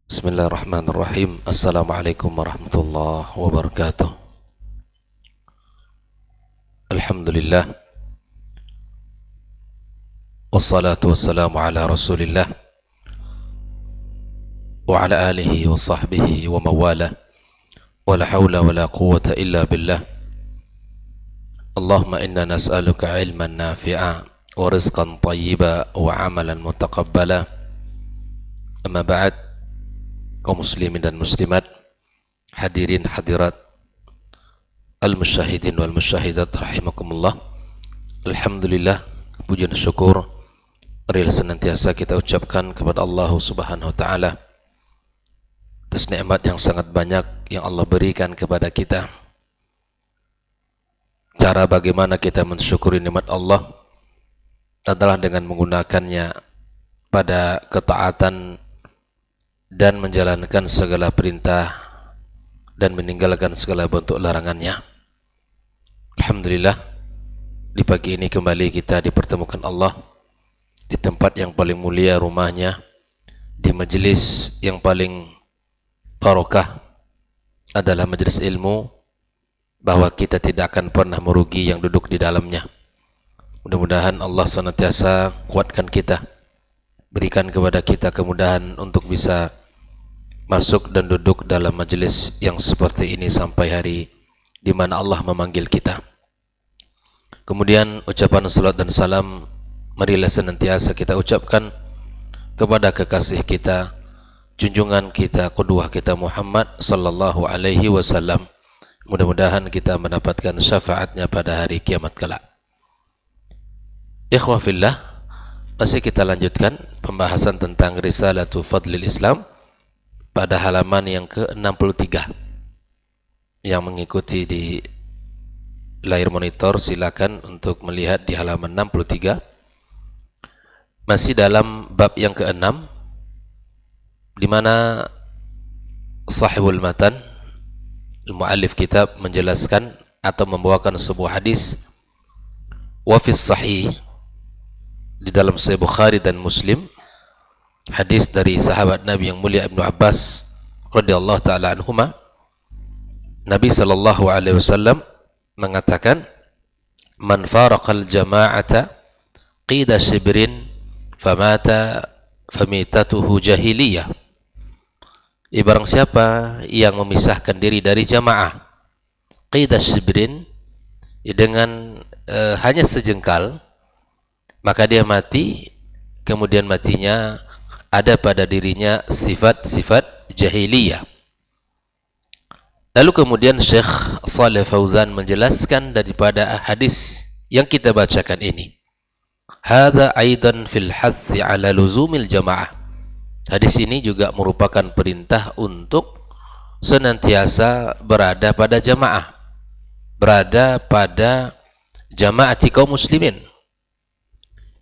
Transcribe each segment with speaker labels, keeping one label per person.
Speaker 1: Bismillahirrahmanirrahim. Assalamualaikum warahmatullahi wabarakatuh. Alhamdulillah. Wassalatu wassalamu ala rasulillah wa ala alihi wa sahbihi wa mawala. Wa la hawla wa la quwwata illa billah. Allahumma inna nas'aluka ilman nafi'a wa rizqan tayyiba wa amalan mutaqabbala. Amma ba'd, kaum muslimin dan muslimat, hadirin hadirat, al-musyahidin wal musyahidat rahimakumullah. Alhamdulillah, puji dan syukur marilah senantiasa kita ucapkan kepada Allah Subhanahu wa taala atas nikmat yang sangat banyak yang Allah berikan kepada kita. Cara bagaimana kita mensyukuri nikmat Allah adalah dengan menggunakannya pada ketaatan dan menjalankan segala perintah dan meninggalkan segala bentuk larangannya. Alhamdulillah, di pagi ini kembali kita dipertemukan Allah di tempat yang paling mulia rumahnya, di majelis yang paling barokah adalah majelis ilmu, bahwa kita tidak akan pernah merugi yang duduk di dalamnya. Mudah-mudahan Allah senantiasa kuatkan kita, berikan kepada kita kemudahan untuk bisa masuk dan duduk dalam majelis yang seperti ini sampai hari di mana Allah memanggil kita. Kemudian ucapan salat dan salam marilah senantiasa kita ucapkan kepada kekasih kita, junjungan kita, qudwah kita Muhammad sallallahu alaihi wasallam. Mudah-mudahan kita mendapatkan syafaatnya pada hari kiamat kelak. Ikhwah fillah, masih kita lanjutkan pembahasan tentang Risalatu Fadlil Islam pada halaman yang ke-63. Yang mengikuti di layar monitor silakan untuk melihat di halaman 63. Masih dalam bab yang ke-6, di mana sahibul matan, al-muallif kitab, menjelaskan atau membawakan sebuah hadis wa fis sahih, di dalam Sahih Bukhari dan Muslim, hadis dari sahabat Nabi yang mulia Ibnu Abbas radhiyallahu taala anhuma. Nabi sallallahu alaihi wasallam mengatakan, man faraqal jama'ata qida shibrin famata famitatuhu jahiliyah. Barang siapa yang memisahkan diri dari jamaah qida shibrin, dengan hanya sejengkal, maka dia mati, kemudian matinya ada pada dirinya sifat-sifat jahiliyah. Lalu kemudian Syekh Shalih Fauzan menjelaskan daripada hadis yang kita bacakan ini, hadza aidan fil hathi ala luzumil jamaah. Hadis ini juga merupakan perintah untuk senantiasa berada pada jamaah, berada pada jamaati kaum muslimin.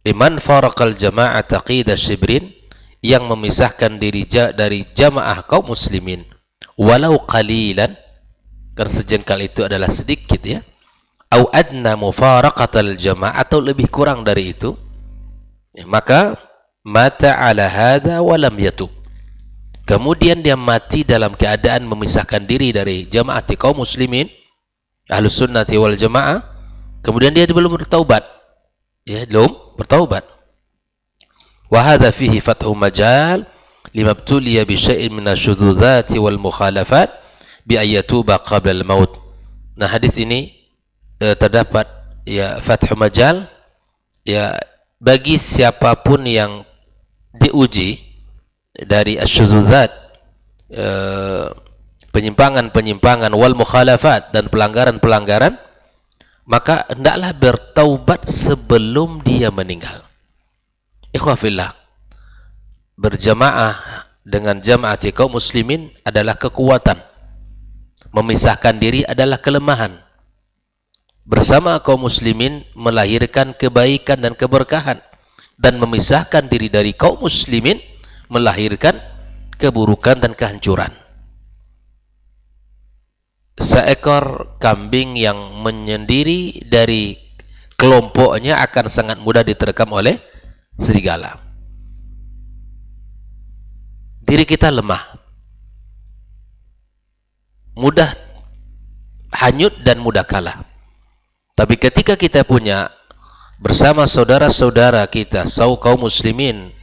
Speaker 1: Iman faraqal jama'ata qida shibrin, yang memisahkan diri dari jamaah kaum muslimin walau qalilan, kan sejengkal itu adalah sedikit ya, au adna mufaraqatal jama'ah, atau lebih kurang dari itu, ya, maka mata ala hadza wa lam yatub, kemudian dia mati dalam keadaan memisahkan diri dari jamaati kaum muslimin ahlus sunnati wal jamaah, kemudian dia belum bertaubat, ya, belum bertaubat. Wa hadza fihi fathu majal limabtuliya bi syai'in min asyudzudzati wal mukhalafat bi ayatuba qabla al maut. Nah, hadis ini terdapat ya fathu majal, ya, bagi siapapun yang diuji dari asyudzudzat, penyimpangan-penyimpangan, wal mukhalafat, dan pelanggaran-pelanggaran, maka hendaklah bertaubat sebelum dia meninggal. Ikhwah fillah, berjamaah dengan jamaati kaum muslimin adalah kekuatan, memisahkan diri adalah kelemahan. Bersama kaum muslimin melahirkan kebaikan dan keberkahan, dan memisahkan diri dari kaum muslimin melahirkan keburukan dan kehancuran. Seekor kambing yang menyendiri dari kelompoknya akan sangat mudah diterkam oleh serigala. diri kita lemah, mudah hanyut dan mudah kalah. Tapi ketika kita punya bersama saudara-saudara kita, kaum muslimin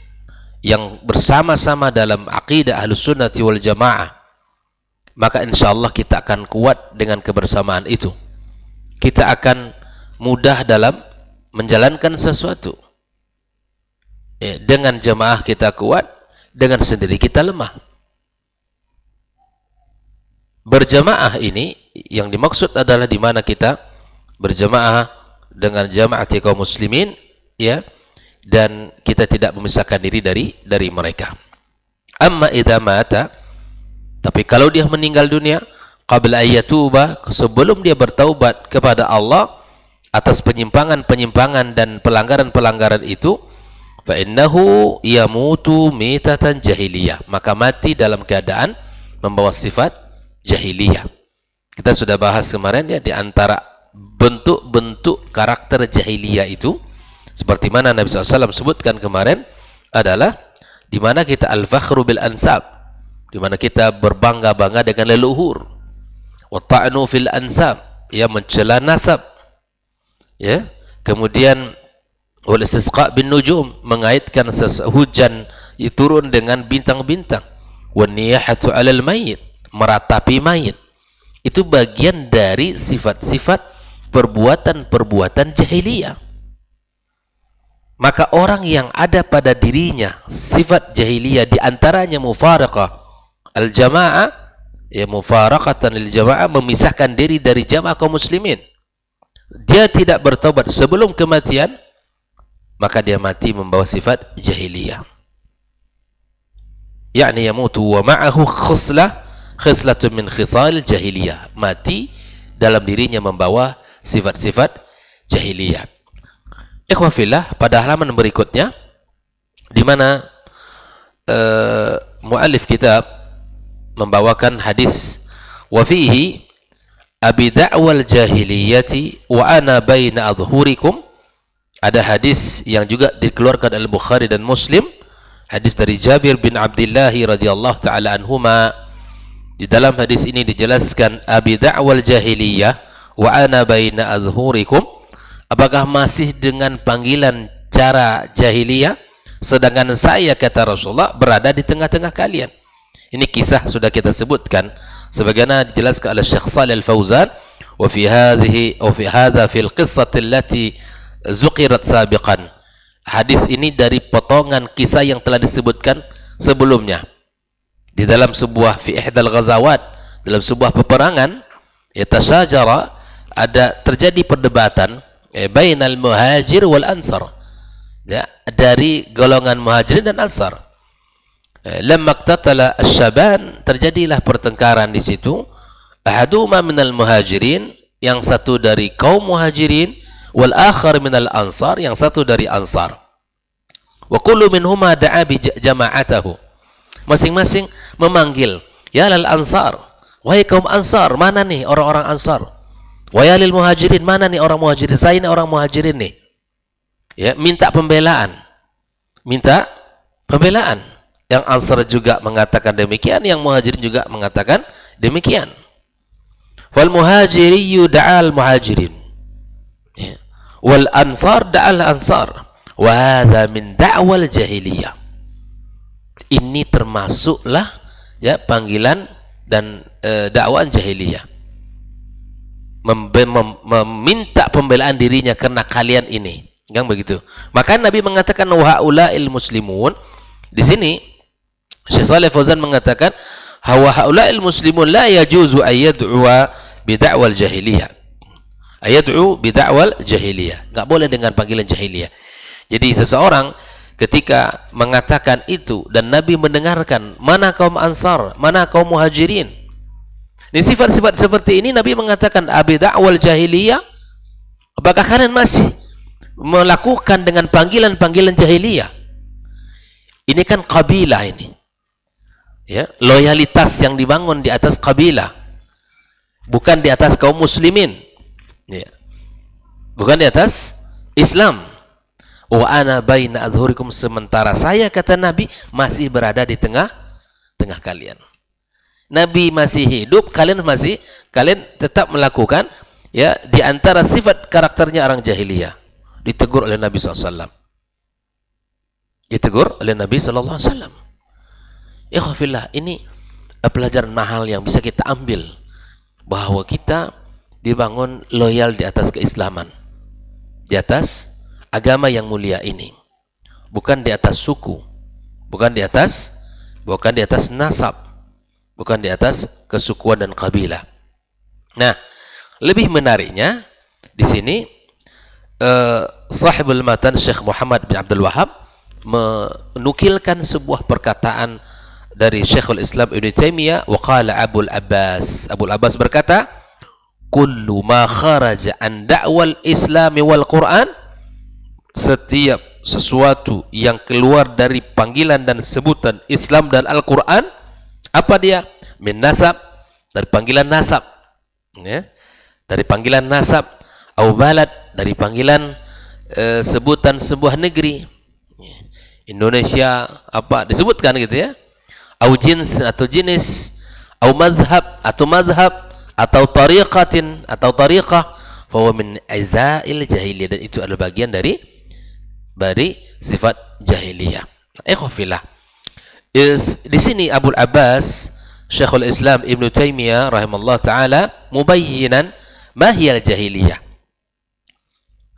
Speaker 1: yang bersama-sama dalam aqidah Ahlus Sunnati wal Jamaah, maka insya Allah kita akan kuat dengan kebersamaan itu. Kita akan mudah dalam menjalankan sesuatu. Dengan jamaah kita kuat, dengan sendiri kita lemah. Berjamaah ini yang dimaksud adalah di mana kita berjamaah dengan jamaah kaum muslimin, ya, dan kita tidak memisahkan diri dari mereka. Amma idza mata, tapi kalau dia meninggal dunia, qabla ayyatuba, sebelum dia bertaubat kepada Allah atas penyimpangan-penyimpangan dan pelanggaran-pelanggaran itu, fa innahu yamutu mitatan jahiliyah, maka mati dalam keadaan membawa sifat jahiliyah. Kita sudah bahas kemarin ya, di antara bentuk-bentuk karakter jahiliyah itu, seperti mana Nabi SAW sebutkan kemarin, adalah di mana kita al-fakhru bil ansab, di mana kita berbangga-bangga dengan leluhur, wa ta'nu fil ansab, ya, mencela nasab, ya, kemudian wal istisqa bin nujum, mengaitkan hujan turun dengan bintang-bintang, wan niyahatu 'alal mayyit, meratapi mayit. Itu bagian dari sifat-sifat perbuatan-perbuatan jahiliyah. Maka orang yang ada pada dirinya sifat jahiliyah, di antaranya mufaraqah al-jamaah, ya, mufaraqatan lil jamaah, memisahkan diri dari jamaah kaum muslimin, dia tidak bertobat sebelum kematian, maka dia mati membawa sifat jahiliyah. Yakni yamutu wa ma'ahu khuslatun min khisal jahiliyah, mati dalam dirinya membawa sifat-sifat jahiliyah. Ikhwafillah, pada halaman berikutnya di mana muallif kitab membawakan hadis, wa fihi abi da'wal jahiliyati wa ana baina adhhurikum, ada hadis yang juga dikeluarkan oleh Bukhari dan Muslim, hadis dari Jabir bin Abdullah radhiyallahu taala anhuma. Di dalam hadis ini dijelaskan abi da'wal jahiliyah wa ana baina adhhurikum, apakah masih dengan panggilan cara jahiliyah, sedangkan saya, kata Rasulullah, berada di tengah-tengah kalian. Ini kisah sudah kita sebutkan sebagaimana dijelaskan oleh Syekh Shalih Al-Fauzan, wa fi hadha fil qissati allati zukirat sabiqan. Hadis ini dari potongan kisah yang telah disebutkan sebelumnya. Di dalam sebuah fi ihdal ghazawat, dalam sebuah peperangan, yatasajara, ada terjadi perdebatan bainal muhajir wal ansar, ya, dari golongan muhajirin dan ansar. Lamma qtatala asy-syaban, terjadilah pertengkaran di situ. Ahaduma minal muhajirin, yang satu dari kaum muhajirin, wal akhar minal ansar, yang satu dari ansar. Wa kullu minhuma da'a bi jama'atahu, masing-masing memanggil, ya lal ansar, wahai kaum ansar, mana nih orang-orang ansar, wa ya lil muhajirin, mana nih orang muhajirin, saya ini orang muhajirin nih, ya, minta pembelaan. Yang ansar juga mengatakan demikian, yang muhajirin juga mengatakan demikian. Wal muhajiriyu da'al muhajirin, ya, wal ansar da'al ansar, wa hadha min da'wal jahiliyah. Ini termasuklah, ya, panggilan dan dakwaan jahiliyah, meminta pembelaan dirinya karena kalian ini, kan begitu. Maka Nabi mengatakan wa haula'il muslimun. Di sini Syekh Shalih Fauzan mengatakan wa haula'il muslimun la yajuzu ayyad'u bid'awal jahiliyah. Ayad'u bid'awal jahiliyah, enggak boleh dengan panggilan jahiliyah. Jadi seseorang ketika mengatakan itu dan Nabi mendengarkan, mana kaum ansar, mana kaum muhajirin, ini sifat-sifat seperti ini, Nabi mengatakan abi da'wal jahiliyah, apakah kalian masih melakukan dengan panggilan-panggilan jahiliyah? Ini kan kabilah ini, ya, loyalitas yang dibangun di atas kabilah, bukan di atas kaum muslimin, ya, bukan di atas Islam. Wa ana baina adhurikum, sementara saya, kata Nabi, masih berada di tengah tengah kalian. Nabi masih hidup, kalian tetap melakukan ya di antara sifat karakternya orang jahiliyah. Ditegur oleh Nabi SAW. Ditegur oleh Nabi SAW. Ikhwafillah, ini pelajaran mahal yang bisa kita ambil, bahwa kita dibangun loyal di atas keislaman, di atas agama yang mulia ini, bukan di atas suku, bukan di atas nasab, bukan di atas kesukuan dan kabilah. Nah, lebih menariknya di sini sahibul matan Syekh Muhammad bin Abdul Wahhab menukilkan sebuah perkataan dari Syekhul Islam Ibnu Taimiyah. Wa qala Abul Abbas berkata, kullu ma kharaja an da'wal Islam wal Quran, setiap sesuatu yang keluar dari panggilan dan sebutan Islam dan Al-Quran, apa dia? Min nasab, dari panggilan nasab, ya, dari panggilan nasab, au balad, dari panggilan sebutan sebuah negeri, Indonesia apa disebutkan gitu ya, au jins atau jenis, au madhab atau mazhab, atau tariqatin atau tariqah, fa huwa min azail jahiliyah, dan itu adalah bagian dari sifat jahiliyah. Ikhwafillah, di sini Abul Abbas Syekhul Islam Ibnu Taimiyah rahimahullah taala mubayyinan ma hiyal jahiliyah,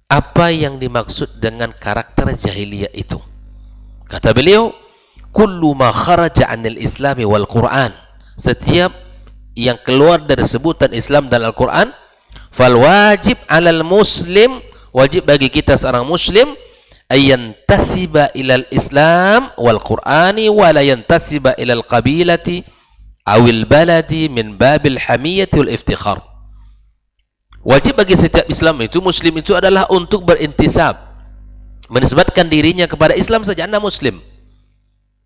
Speaker 1: apa yang dimaksud dengan karakter jahiliyah itu. Kata beliau, kullu ma kharaja 'anil Islami wal Quran, setiap yang keluar dari sebutan Islam dan Al-Quran, fal wajib 'alal muslim, wajib bagi kita seorang muslim, ayantasiba ilal Islam wal Qur'ani wa la yantasiba ilal qabilati awil baladi min babil hamiyati wal iftikhar. Wajib bagi setiap Islam itu, muslim itu adalah untuk berintisab, menisbatkan dirinya kepada Islam saja, anda muslim,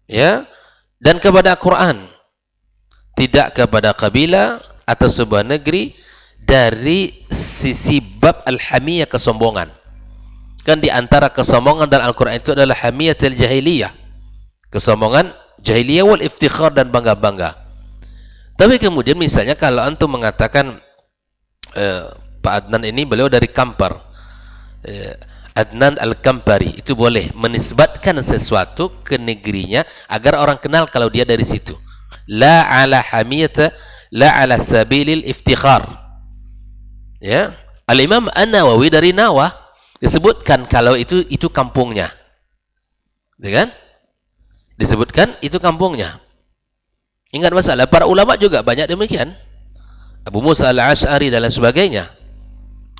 Speaker 1: ya, dan kepada Quran, tidak kepada kabilah atau sebuah negeri dari sisi bab al-hamiyah, kesombongan. Kan di antara kesombongan dan Al-Quran itu adalah hamiyatul jahiliyah, kesombongan jahiliyah wal iftikhar, dan bangga-bangga. Tapi kemudian misalnya kalau antum mengatakan Pak Adnan ini beliau dari Kampar, Adnan Al-Kampari, itu boleh menisbatkan sesuatu ke negerinya agar orang kenal kalau dia dari situ. La ala hamiyata, la ala sabilil iftikhar. Ya, Al-Imam An-Nawawi dari Nawah disebutkan kalau itu kampungnya, ya kan? Disebutkan itu kampungnya. Ingat masalah para ulama juga banyak demikian. Abu Musa Al-Asy'ari dan lain sebagainya.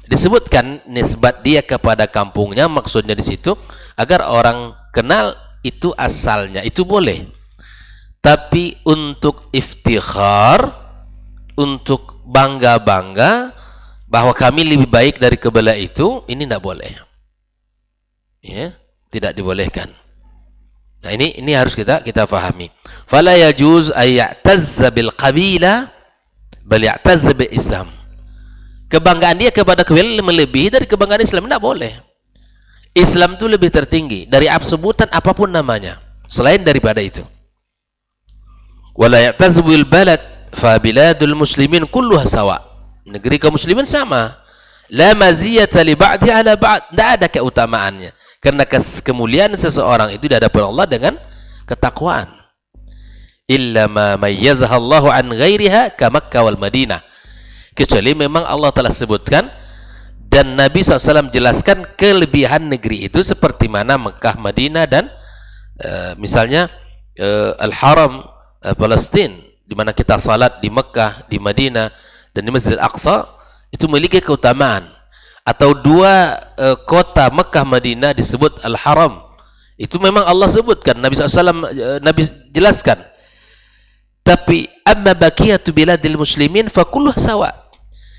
Speaker 1: Disebutkan nisbat dia kepada kampungnya, maksudnya di situ agar orang kenal itu asalnya, itu boleh. Tapi untuk iftikhar, untuk bangga-bangga bahwa kami lebih baik dari kabilah itu, ini tidak boleh, ya, tidak dibolehkan. Nah, ini harus kita fahami. Fala yajuz ay ya'tazza bil qabila bal ya'tazza bil Islam. Kebanggaan dia kepada kabilah melebihi dari kebanggaan Islam, tidak boleh. Islam itu lebih tertinggi dari sebutan apapun namanya selain daripada itu. Wala ya'tazzu bil balad fa biladul muslimin kulluha sawa. Negeri kaum muslimin sama. La maziyata li ba'di ala ba'd. Tidak ada keutamaannya. Karena kemuliaan seseorang itu di hadapan Allah dengan ketakwaan. Illa ma mayyazaha Allahu an ghairiha ka Makkah wal Madinah. Kecuali memang Allah telah sebutkan dan Nabi SAW jelaskan kelebihan negeri itu seperti mana Mekah, Madinah, dan misalnya Al-Haram Palestina, di mana kita salat di Mekah, di Madinah, dan di Masjid Al-Aqsa, itu memiliki keutamaan. Atau dua kota Mekah, Madinah disebut Al-Haram, itu memang Allah sebutkan, Nabi SAW Nabi jelaskan. Tapi amma baqiyatu biladil muslimin fa kulluh sawa.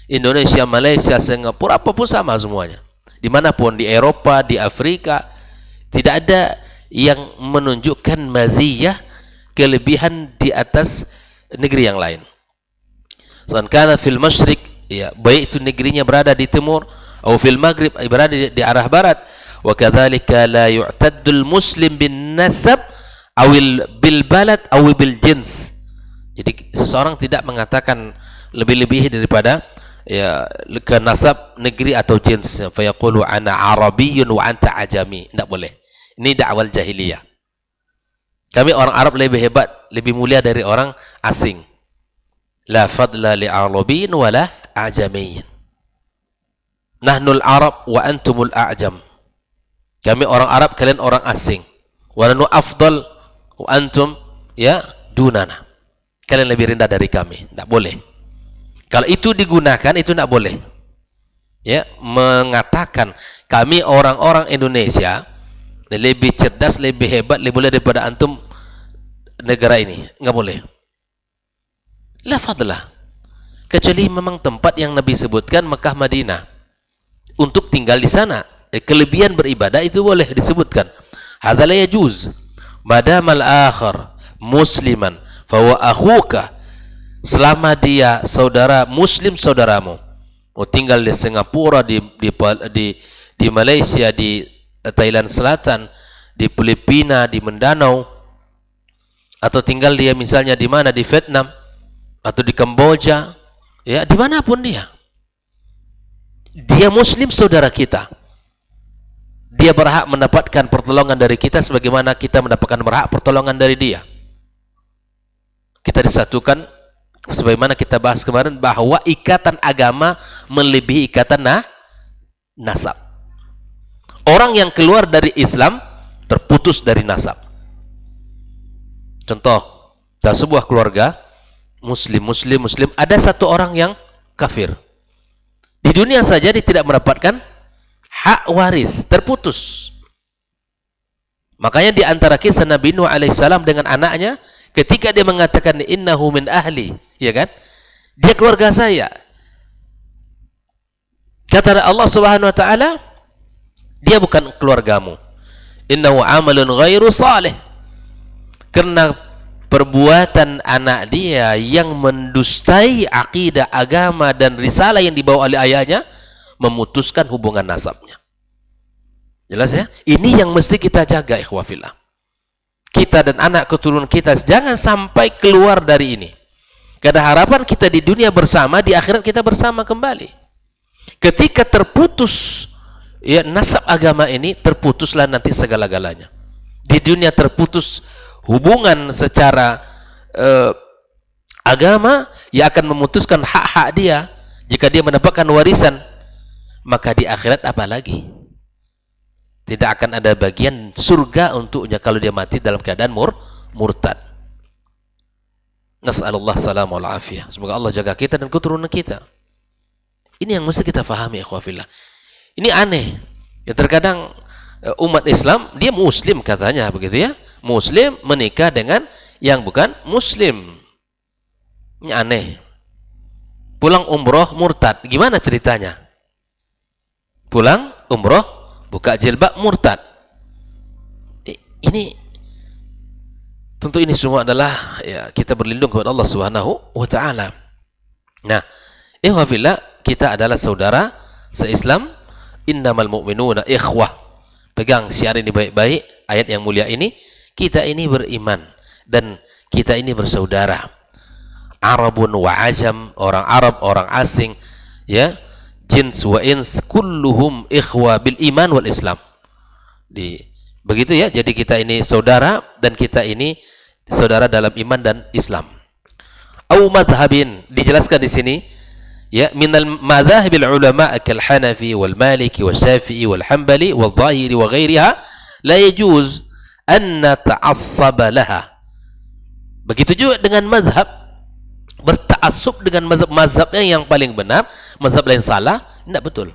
Speaker 1: Indonesia, Malaysia, Singapura, apapun sama semuanya. Dimanapun, di Eropa, di Afrika, tidak ada yang menunjukkan maziyah, kelebihan di atas negeri yang lain. Kana fil masyriq, ya, baik itu negerinya berada di timur, atau fil maghrib, berada di arah barat. Wa kadzalika la yu'taddul muslim bin nasab awil bil balad aw bil jins. Jadi seseorang tidak mengatakan lebih-lebih daripada ya ke nasab negeri atau jins. Fa yaqulu ana arabiyyun wa anta ajami. Tidak boleh. Ini dakwah jahiliyah. Kami orang Arab lebih hebat, lebih mulia dari orang asing. La fadla li arabiyyin wa la ajamiyyin. Nahnul Arab wa antumul a'jam. Kami orang Arab, kalian orang asing. Wa nahnu afdal wa antum ya dunana. Kalian lebih rendah dari kami. Tidak boleh. Kalau itu digunakan, itu tidak boleh. Ya, mengatakan kami orang-orang Indonesia lebih cerdas, lebih hebat, lebih boleh daripada antum negara ini. Enggak boleh. La fadlah. Kecuali memang tempat yang Nabi sebutkan Mekah Madinah. Untuk tinggal di sana. Kelebihan beribadah itu boleh disebutkan. Hadza la yajuz. Madamal akhar musliman fahuwa akhuka. Selama dia saudara muslim saudaramu. Mau tinggal di Singapura, di Malaysia, di Thailand Selatan, di Filipina, di Mindanao, atau tinggal dia misalnya di mana, di Vietnam atau di Kamboja, ya dimanapun dia muslim saudara kita, dia berhak mendapatkan pertolongan dari kita sebagaimana kita mendapatkan berhak pertolongan dari dia. Kita disatukan sebagaimana kita bahas kemarin bahwa ikatan agama melebihi ikatan nasab. Orang yang keluar dari Islam terputus dari nasab. Contoh, dalam sebuah keluarga muslim, ada satu orang yang kafir. Di dunia saja dia tidak mendapatkan hak waris, terputus. Makanya di antara kisah Nabi Nuh alaihissalam dengan anaknya, ketika dia mengatakan innahu min ahli, ya kan? Dia keluarga saya. Kata Allah Subhanahu wa taala, dia bukan keluargamu. Innahu amalun ghairu salih. Karena perbuatan anak dia yang mendustai akidah agama dan risalah yang dibawa oleh ayahnya, memutuskan hubungan nasabnya. Jelas ya? Ini yang mesti kita jaga, ikhwafillah. Kita dan anak keturunan kita jangan sampai keluar dari ini. Karena harapan kita di dunia bersama, di akhirat kita bersama kembali. Ketika terputus ya nasab agama ini, terputuslah nanti segala-galanya. Di dunia terputus hubungan secara agama, yang akan memutuskan hak-hak dia. Jika dia mendapatkan warisan, maka di akhirat apa lagi? Tidak akan ada bagian surga untuknya kalau dia mati dalam keadaan murtad. Nas'alullah salam wal afiyah. Semoga Allah jaga kita dan keturunan kita. Ini yang mesti kita fahami, ikhwafillah. Ini aneh. Ya, terkadang umat Islam, dia muslim katanya begitu ya. Muslim menikah dengan yang bukan muslim. Ini aneh. Pulang umroh murtad. Gimana ceritanya? Pulang umroh, buka jilbab, murtad. Ini tentu ini semua adalah ya, kita berlindung kepada Allah Subhanahu wa taala. Nah, ihwafillah, kita adalah saudara se-Islam. Innamal mu'minuna ikhwah. Pegang syiar ini baik-baik, ayat yang mulia ini. Kita ini beriman dan kita ini bersaudara. Arabun wa ajam, orang Arab, orang asing, ya, jins wa ins, kulluhum ikhwa bil iman wal Islam. Begitu ya, jadi kita ini saudara dan kita ini saudara dalam iman dan Islam. Au madhabin, dijelaskan di sini ya, minal madhahibil ulama kal Hanafi wal Maliki wal Syafi'i wal Hanbali wal Zahiri wa ghairiha la yajuz an nata'assaba laha. Begitu juga dengan mazhab, berta'assub dengan mazhabnya yang paling benar, mazhab lain salah, tidak betul.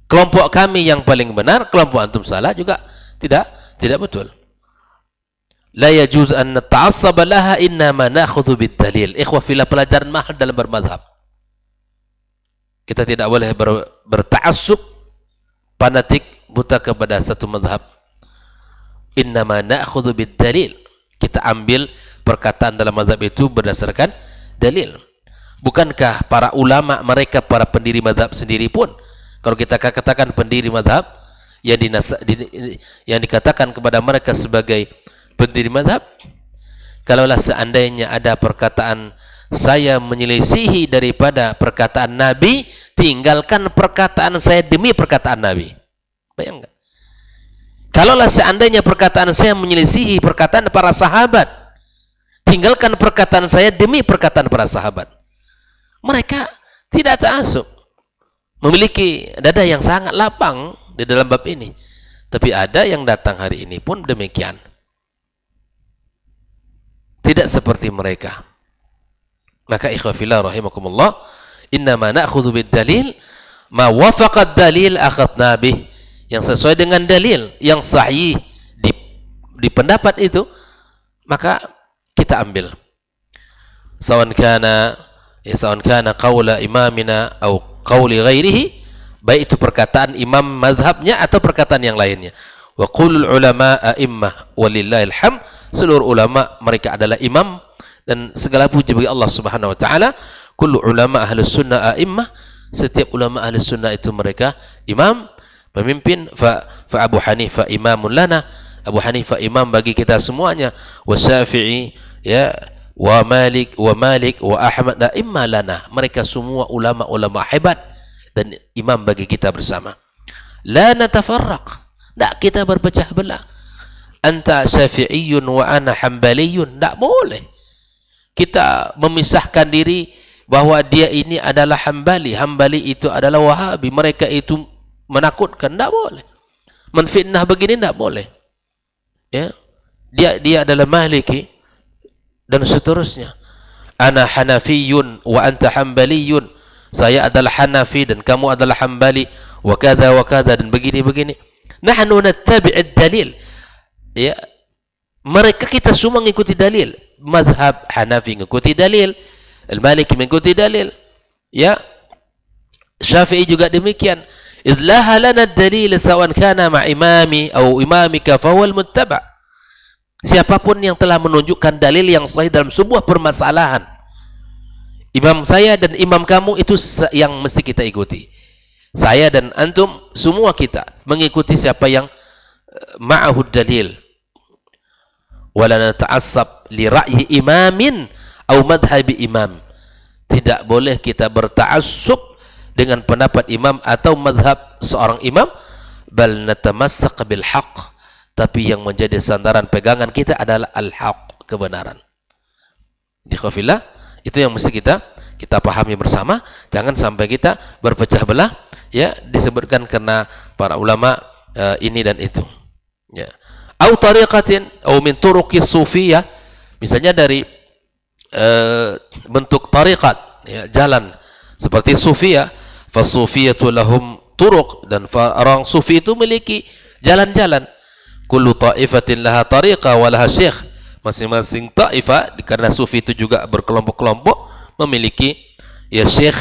Speaker 1: Kelompok kami yang paling benar, kelompok antum salah juga tidak betul. La yajuz an nata'assaba laha innama na'khudhu bid dalil. Ikhwah fillah, pelajaran mahal dalam bermadhab. Kita tidak boleh berta'assub, fanatik, buta kepada satu madhab. Innama na'khudhu bid dalil. Kita ambil perkataan dalam madhab itu berdasarkan dalil. Bukankah para ulama mereka para pendiri madhab sendiri pun, kalau kita katakan pendiri madhab yang dikatakan kepada mereka sebagai pendiri madhab. Kalaulah seandainya ada perkataan saya menyelisihi daripada perkataan Nabi, tinggalkan perkataan saya demi perkataan Nabi. Bayangkan. Kalaulah seandainya perkataan saya menyelisihi perkataan para sahabat, tinggalkan perkataan saya demi perkataan para sahabat. Mereka tidak ta'assub, memiliki dada yang sangat lapang di dalam bab ini. Tapi ada yang datang hari ini pun demikian. Tidak seperti mereka. Maka ikhwafillah rahimakumullah, innama na'khudhu bid-dalil ma wafaqad dalil akhadna bih. Yang sesuai dengan dalil yang sahih di pendapat itu, maka kita ambil. Sawan kana qawla imamina atau qawli ghairihi, baik itu perkataan imam mazhabnya atau perkataan yang lainnya. Wa qulul ulama a'immah walillahil hamd, seluruh ulama mereka adalah imam dan segala puji bagi Allah Subhanahu wa taala. Kullu ulama ahlus sunnah a'immah, setiap ulama ahlus sunnah itu mereka imam, pemimpin. Fa Abu Hanifah imamun lana, Abu Hanifah imam bagi kita semuanya. Wa Syafi'i ya, wa Malik wa Ahmad da imma lana, mereka semua ulama-ulama hebat dan imam bagi kita bersama. La natafarraq, tak kita berpecah belah. Anta Syafi'iyun wa ana Hanbaliyun, tak boleh kita memisahkan diri bahwa dia ini adalah Hambali, Hambali itu adalah Wahabi, mereka itu menakutkan, tak boleh. Menfitnah begini tak boleh. Ya, dia adalah Maliki dan seterusnya. Ana Hanafiyun wa anta Hanbaliyun, saya adalah Hanafi dan kamu adalah Hambali, wa kada dan begini-begini. Nahnu nattabi'id dalil. Ya, mereka kita semua mengikuti dalil. Madhab Hanafi mengikuti dalil, Al-Maliki mengikuti dalil, ya, Syafi'i juga demikian. Idlaha lana dalil sawan kana ma imami atau imamika fawal muttaba'. Siapapun yang telah menunjukkan dalil yang sahih dalam sebuah permasalahan, imam saya dan imam kamu itu yang mesti kita ikuti. Saya dan antum semua kita mengikuti siapa yang ma'ahud dalil. Wala nata'assab li ra'yi imamin atau madhabi imam. Tidak boleh kita berta'assub dengan pendapat imam atau madhab seorang imam. Bal natamassak bil haqq, tapi yang menjadi sandaran pegangan kita adalah al-haq, kebenaran. Di khafillah, itu yang mesti kita pahami bersama. Jangan sampai kita berpecah belah, ya, disebutkan karena para ulama ini dan itu, ya. Au tariqatin au min turuqis sufiyah, misalnya dari bentuk tariqat, ya, jalan seperti sufiyah. Fasufiyatu lahum turuq, dan orang sufi itu memiliki jalan-jalan. Kullu ta'ifatin laha tariqa wa laha syekh, masing-masing ta'ifah karena sufi itu juga berkelompok-kelompok memiliki ya syekh.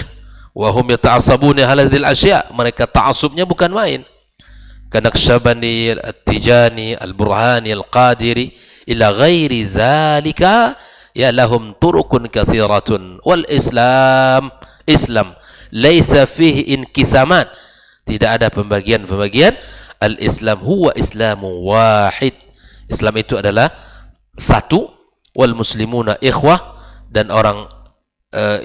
Speaker 1: Wa hum yata'assabuna haladzil asya', mereka ta'assubnya bukan main. Kanaqsyabandi, At-Tijani, Al-Burhani, Al-Qadiri ila ghairi zalika, ya lahum turukun kathiratun. Wal Islam laisa fihi inkisamat, tidak ada pembagian-pembagian. Al-Islam huwa islamu wahid, Islam itu adalah satu. Wal muslimuna ikhwah, dan orang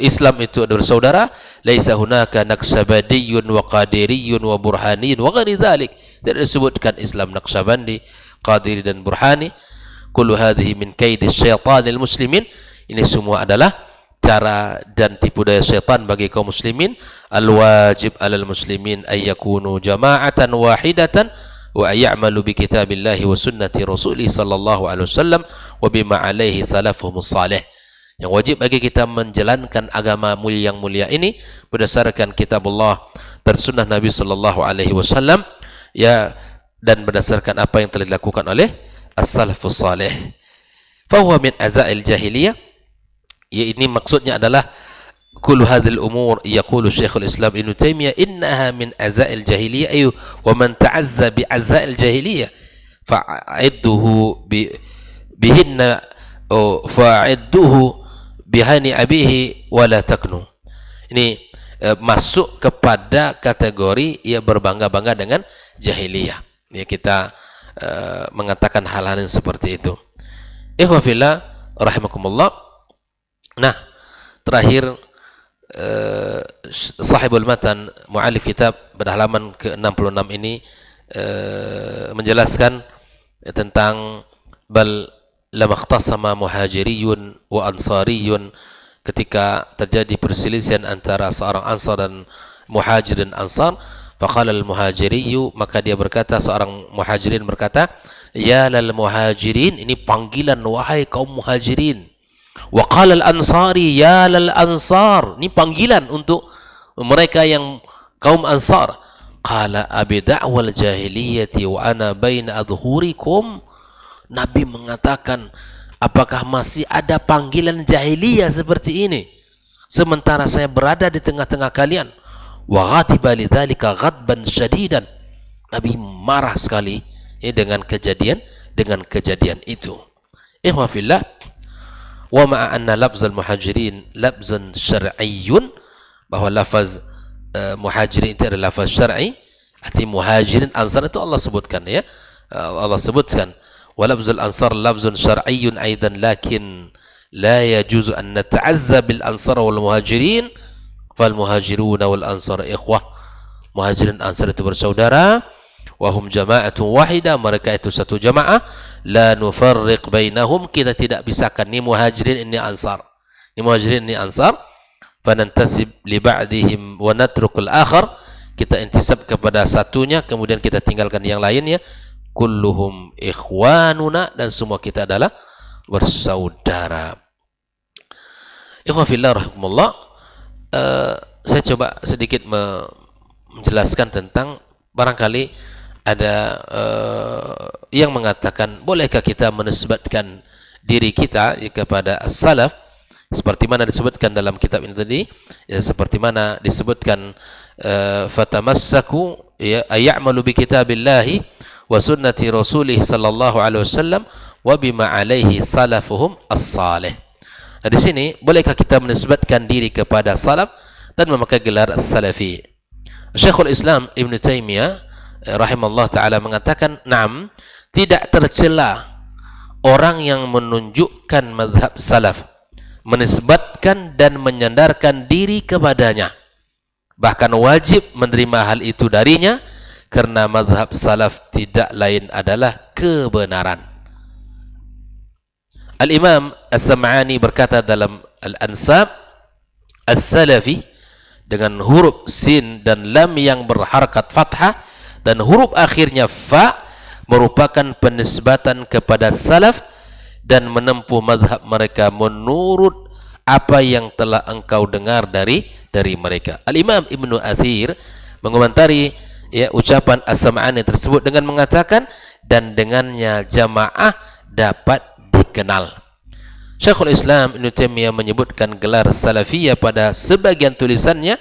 Speaker 1: Islam itu adalah saudara. Laisa hunaka naqsyabandiyun wa qadiriyun wa burhaniyun wa ghairi dzalik, tidak disebutkan Islam Naqsyabandi, Qadiri dan Burhani. Kullu hadhihi min kaidi syaitanil muslimin, ini semua adalah cara dan tipu daya syaitan bagi kaum muslimin. Al-wajib alal muslimin ay yakunu jama'atan wahidatan wa ya'malu bi kitabillahi wa sunnati rasulih sallallahu alaihi wasallam wa bima alaihi salafuhumus salih. Yang wajib bagi kita menjalankan agama mulia yang mulia ini berdasarkan kitabullah dan sunnah Nabi sallallahu alaihi wasallam, ya, dan berdasarkan apa yang telah dilakukan oleh as-salafus salih. Fa huwa min azail jahiliyah, ya, ini maksudnya adalah kullu hadhil umur, yaqulu Syekhul Islam Ibnu Taimiyah, innaha min azail jahiliyah ayu wa man ta'azza bi azail jahiliyah fa'idduhu bihinna fa'idduhu bihani abihi wala taknu. Ini masuk kepada kategori ia berbangga-bangga dengan jahiliyah. Ya, kita mengatakan hal-hal yang seperti itu. Ikhwa fillah rahimakumullah. Nah, terakhir sahibul matan mu'alif kitab pada halaman ke-66 ini menjelaskan tentang bal lam ikhtasama muhajiriyun wa ansariyun, ketika terjadi perselisihan antara seorang ansar dan muhajir dan ansar, faqala al muhajiriyu, maka dia berkata, seorang muhajirin berkata, ya lal muhajirin, ini panggilan wahai kaum muhajirin. Wa qala al-ansari ya lal ansar, ini panggilan untuk mereka yang kaum ansar. Qala abi da'wal jahiliyati wa ana baina adhurikum. Nabi mengatakan, apakah masih ada panggilan jahiliyah seperti ini sementara saya berada di tengah-tengah kalian? Wa ghatiba lidzalika ghadban syadidan. Nabi marah sekali dengan kejadian itu. Ikhwa fillah, wa ma'a anna lafzal muhajirin lafzun syar'iyyun, bahwa lafaz muhajirin itu adalah lafaz syar'i, arti muhajirin ansar itu Allah sebutkan, ya, Allah sebutkan. Wa lafzul ansar lafzun syar'iyyun aidan, lakin la yajuzu an nata'azza bil ansar wal muhajirin, fal muhajirun wal ansar ikhwah. Muhajirin ansar itu bersaudara, wa hum jama'atun wahida, mereka itu satu jamaah. La nufarriq bainahum, kita tidak pisahkan ni muhajirin ini ansar, ni muhajirin ini ansar. Fanantasib li ba'dihim wa natrukul akhar, kita intisab kepada satunya kemudian kita tinggalkan yang lainnya. Kulluhum ikhwanuna, dan semua kita adalah bersaudara. Ikhwan fillah rahimakumullah, saya coba sedikit menjelaskan tentang, barangkali ada yang mengatakan, bolehkah kita menisbatkan diri kita kepada as-salaf seperti mana disebutkan dalam kitab ini tadi, ya, seperti mana disebutkan fatamassaku ya ay'amalu bi kitabillahi wa sunnati rasulih sallallahu alaihi wasallam wa bima alaihi salafuhum as-salih. Nah, di sini bolehkah kita menisbatkan diri kepada salaf dan memakai gelar as-salafi? Syekhul Islam Ibn Taimiyah rahimahullah ta'ala mengatakan, na'am, tidak tercela orang yang menunjukkan mazhab salaf, menisbatkan dan menyandarkan diri kepadanya, bahkan wajib menerima hal itu darinya, karena mazhab salaf tidak lain adalah kebenaran. Al-Imam As-Sam'ani berkata dalam Al-Ansab, as-salafi dengan huruf sin dan lam yang berharakat fathah dan huruf akhirnya fa merupakan penisbatan kepada salaf dan menempuh mazhab mereka menurut apa yang telah engkau dengar dari mereka. Al-Imam Ibnu Athir mengomentari, ya, ucapan As-Sam'ani tersebut dengan mengatakan, dan dengannya jamaah dapat dikenal. Syekhul Islam Ibnu Taimiyah menyebutkan gelar salafiyah pada sebagian tulisannya.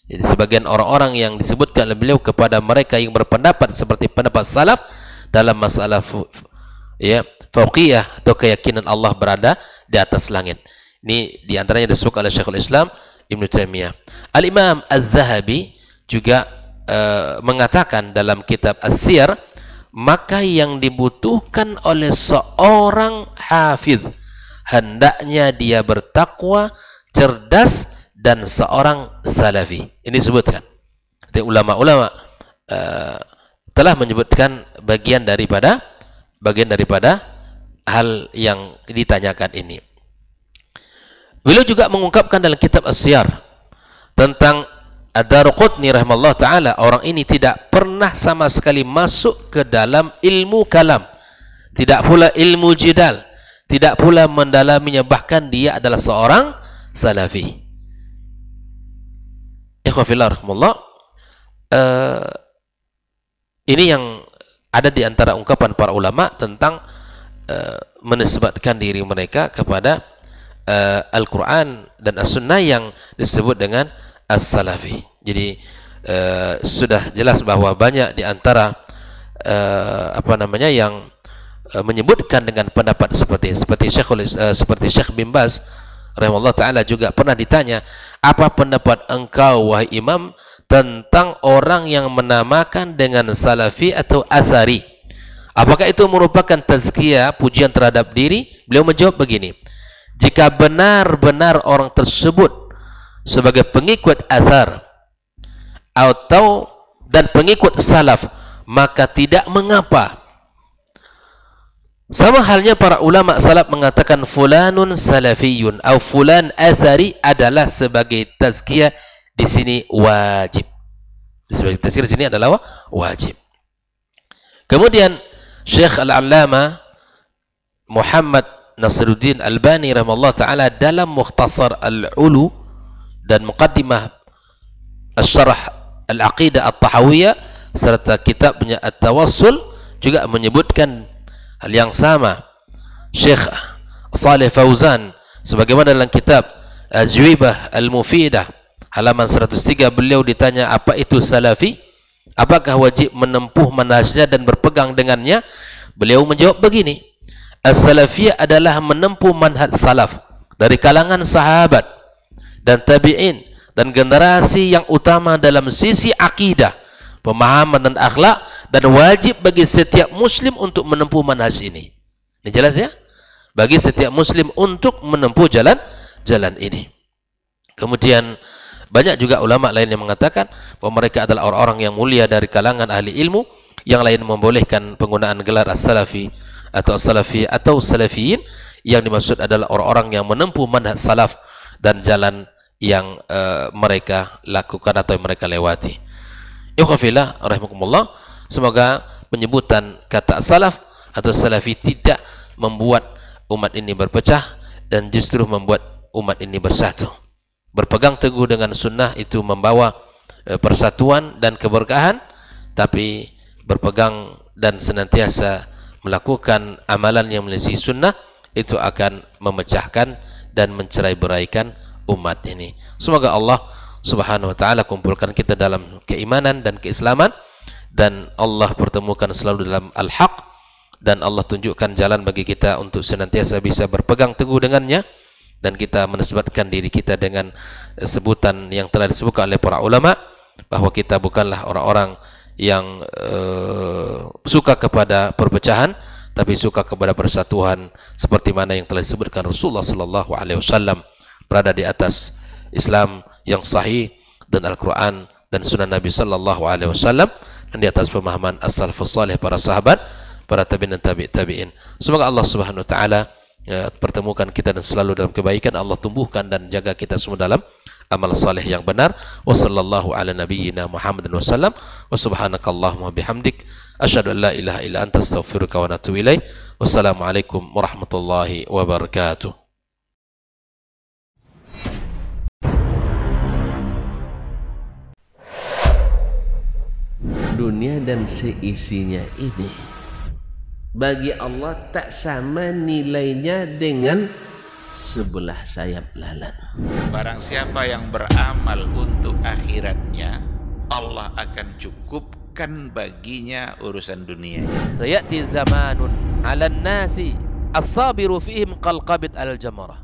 Speaker 1: Jadi sebagian orang-orang yang disebutkan oleh beliau kepada mereka yang berpendapat seperti pendapat salaf dalam masalah ya fauqiyah atau keyakinan Allah berada di atas langit. Ini diantaranya disebut oleh Syekhul Islam Ibnu Taimiyah. Al-Imam Az-Zahabi juga mengatakan dalam kitab As-Siyar, maka yang dibutuhkan oleh seorang hafidh hendaknya dia bertakwa, cerdas, dan seorang salafi. Ini disebutkan. Ulama-ulama telah menyebutkan bagian daripada hal yang ditanyakan ini. Beliau juga mengungkapkan dalam kitab As-Siyar tentang Ad-Darqutni rahimahullah ta'ala, orang ini tidak pernah sama sekali masuk ke dalam ilmu kalam, tidak pula ilmu jidal, tidak pula mendalaminya, bahkan dia adalah seorang salafi. Ikhwafillah rahimahullah, ini yang ada di antara ungkapan para ulama tentang menisbatkan diri mereka kepada Al-Quran dan As-Sunnah yang disebut dengan As-Salafi. Jadi sudah jelas bahwa banyak di antara yang menyebutkan dengan pendapat seperti Syekh bin Baz rahimahullah ta'ala juga pernah ditanya, apa pendapat engkau wahai imam tentang orang yang menamakan dengan salafi atau asari? Apakah itu merupakan tazkiyah, pujian terhadap diri? Beliau menjawab begini, jika benar-benar orang tersebut sebagai pengikut athar atau dan pengikut salaf, maka tidak mengapa. Sama halnya para ulama salaf mengatakan fulanun salafiyun atau fulan athari adalah sebagai tazkiyah di sini wajib. Sebagai tazkiyah di sini adalah wajib. Kemudian Syekh Al-Allamah Muhammad Nasiruddin Albani rahimahullah taala dalam Mukhtasar Al-Ulu dan Muqaddimah Asy-Syarah Al-Aqidah At-Tahawiyah serta kitabnya At-Tawassul juga menyebutkan hal yang sama. Syekh Shalih Fauzan sebagaimana dalam kitab Ajwibah Al-Mufidah halaman 103, beliau ditanya apa itu salafi, apakah wajib menempuh manhajnya dan berpegang dengannya, beliau menjawab begini, as-salafiyah adalah menempuh manhaj salaf dari kalangan sahabat dan tabi'in dan generasi yang utama dalam sisi akidah, pemahaman dan akhlak, dan wajib bagi setiap muslim untuk menempuh manhaj ini. Ini jelas ya? Bagi setiap muslim untuk menempuh jalan ini. Kemudian banyak juga ulama lain yang mengatakan bahwa mereka adalah orang-orang yang mulia dari kalangan ahli ilmu. Yang lain membolehkan penggunaan gelar as-salafi atau as-salafi atau salafiyin. Yang dimaksud adalah orang-orang yang menempuh manhaj salaf dan jalan yang mereka lakukan atau yang mereka lewati. Ikhwafillah rahimakumullah, semoga penyebutan kata salaf atau salafi tidak membuat umat ini berpecah dan justru membuat umat ini bersatu. Berpegang teguh dengan sunnah itu membawa persatuan dan keberkahan, tapi berpegang dan senantiasa melakukan amalan yang menyelesaikan sunnah itu akan memecahkan dan mencerai-beraikan umat ini. Semoga Allah Subhanahu wa ta'ala kumpulkan kita dalam keimanan dan keislaman, dan Allah pertemukan selalu dalam al-haq, dan Allah tunjukkan jalan bagi kita untuk senantiasa bisa berpegang teguh dengannya, dan kita menisbatkan diri kita dengan sebutan yang telah disebutkan oleh para ulama bahwa kita bukanlah orang-orang yang suka kepada perpecahan, tapi suka kepada persatuan, seperti mana yang telah disebutkan Rasulullah sallallahu alaihi wasallam, berada di atas Islam yang sahih dan Al-Quran dan Sunnah Nabi sallallahu alaihi wasallam, dan di atas pemahaman as-salafus salih, para sahabat, para tabi'in dan tabi'in. Semoga Allah Subhanahu wa taala pertemukan kita dan selalu dalam kebaikan. Allah tumbuhkan dan jaga kita semua dalam amal saleh yang benar. Wa sallallahu ala nabiyyina Muhammadin wasallam. Wa subhanakallahumma bihamdik asyhadu an la ilaha illa anta astaghfiruka wa atubu ilaik. Wassalamualaikum warahmatullahi wabarakatuh.
Speaker 2: Dunia dan seisinya ini bagi Allah tak sama nilainya dengan sebelah sayap lalat.
Speaker 3: Barang siapa yang beramal untuk akhiratnya, Allah akan cukupkan baginya urusan dunia.
Speaker 1: Sayati zamanun 'alan nasi as-sabiru fihim qalqabit al-jamarah.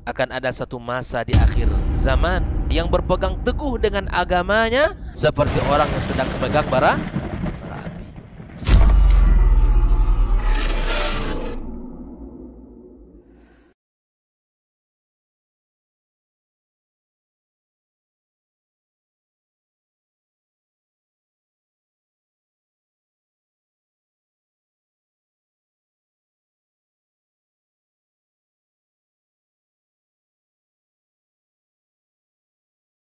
Speaker 1: Akan ada satu masa di akhir zaman yang berpegang teguh dengan agamanya seperti orang yang sedang memegang bara api.